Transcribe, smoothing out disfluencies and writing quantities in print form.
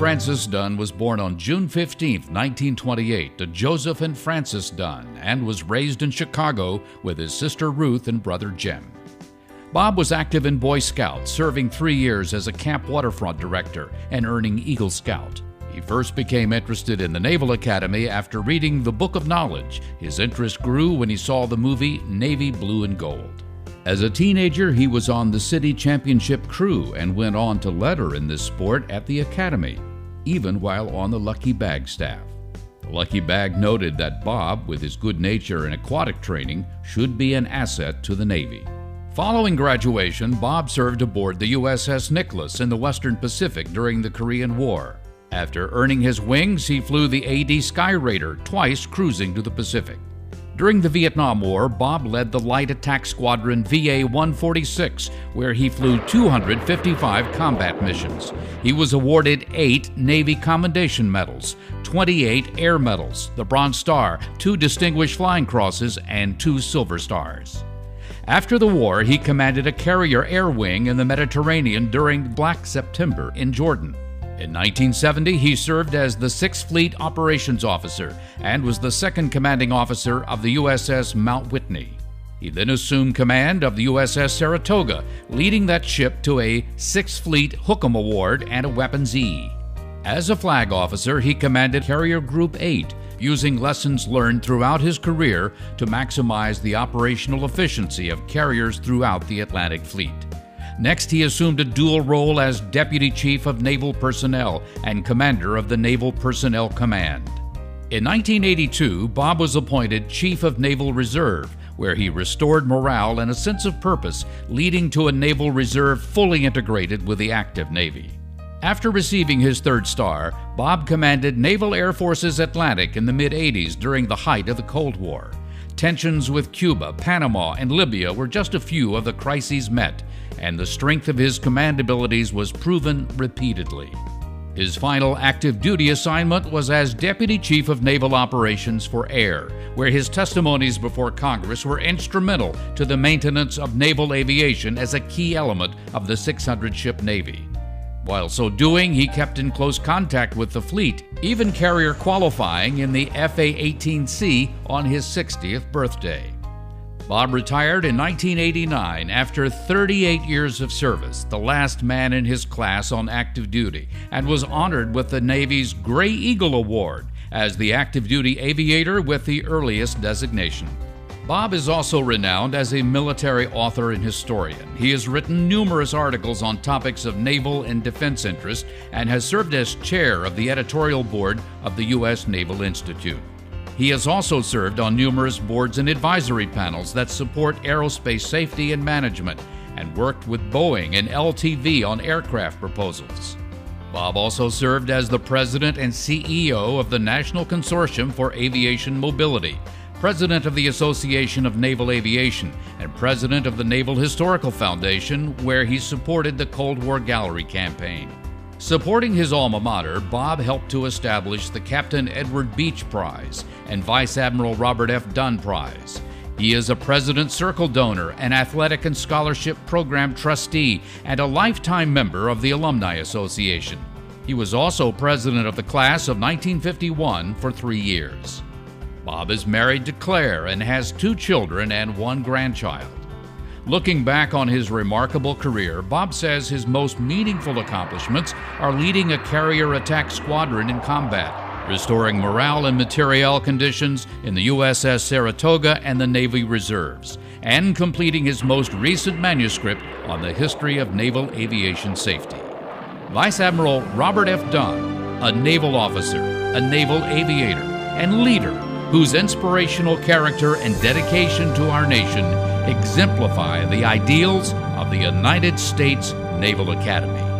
Francis Dunn was born on June 15, 1928, to Joseph and Frances Dunn, and was raised in Chicago with his sister Ruth and brother Jim. Bob was active in Boy Scouts, serving 3 years as a camp waterfront director and earning Eagle Scout. He first became interested in the Naval Academy after reading the Book of Knowledge. His interest grew when he saw the movie Navy Blue and Gold. As a teenager, he was on the City Championship crew and went on to letter in this sport at the Academy, even while on the Lucky Bag staff. The Lucky Bag noted that Bob, with his good nature and aquatic training, should be an asset to the Navy. Following graduation, Bob served aboard the USS Nicholas in the Western Pacific during the Korean War. After earning his wings, he flew the AD Sky Raider, twice cruising to the Pacific. During the Vietnam War, Bob led the Light Attack Squadron VA-146, where he flew 255 combat missions. He was awarded 8 Navy Commendation Medals, 28 Air Medals, the Bronze Star, 2 Distinguished Flying Crosses, and 2 Silver Stars. After the war, he commanded a carrier air wing in the Mediterranean during Black September in Jordan. In 1970, he served as the 6th Fleet Operations Officer and was the 2nd commanding officer of the USS Mount Whitney. He then assumed command of the USS Saratoga, leading that ship to a 6th Fleet Hookem Award and a Weapons E. As a flag officer, he commanded Carrier Group 8, using lessons learned throughout his career to maximize the operational efficiency of carriers throughout the Atlantic Fleet. Next, he assumed a dual role as Deputy Chief of Naval Personnel and Commander of the Naval Personnel Command. In 1982, Bob was appointed Chief of Naval Reserve, where he restored morale and a sense of purpose, leading to a Naval Reserve fully integrated with the active Navy. After receiving his 3rd star, Bob commanded Naval Air Force's Atlantic in the mid-'80s during the height of the Cold War. Tensions with Cuba, Panama, and Libya were just a few of the crises met, and the strength of his command abilities was proven repeatedly. His final active duty assignment was as Deputy Chief of Naval Operations for Air, where his testimonies before Congress were instrumental to the maintenance of naval aviation as a key element of the 600-ship Navy. While so doing, he kept in close contact with the fleet, even carrier qualifying in the FA-18C on his 60th birthday. Bob retired in 1989 after 38 years of service, the last man in his class on active duty, and was honored with the Navy's Gray Eagle Award as the active duty aviator with the earliest designation. Bob is also renowned as a military author and historian. He has written numerous articles on topics of naval and defense interest and has served as chair of the editorial board of the U.S. Naval Institute. He has also served on numerous boards and advisory panels that support aerospace safety and management and worked with Boeing and LTV on aircraft proposals. Bob also served as the president and CEO of the National Consortium for Aviation Mobility, president of the Association of Naval Aviation, and president of the Naval Historical Foundation, where he supported the Cold War Gallery campaign. Supporting his alma mater, Bob helped to establish the Captain Edward Beach Prize and Vice Admiral Robert F. Dunn Prize. He is a President's Circle donor, an athletic and scholarship program trustee, and a lifetime member of the Alumni Association. He was also president of the class of 1951 for 3 years. Bob is married to Claire and has 2 children and 1 grandchild. Looking back on his remarkable career, Bob says his most meaningful accomplishments are leading a carrier attack squadron in combat, restoring morale and materiel conditions in the USS Saratoga and the Navy Reserves, and completing his most recent manuscript on the history of naval aviation safety. Vice Admiral Robert F. Dunn, a naval officer, a naval aviator, and leader whose inspirational character and dedication to our nation exemplify the ideals of the United States Naval Academy.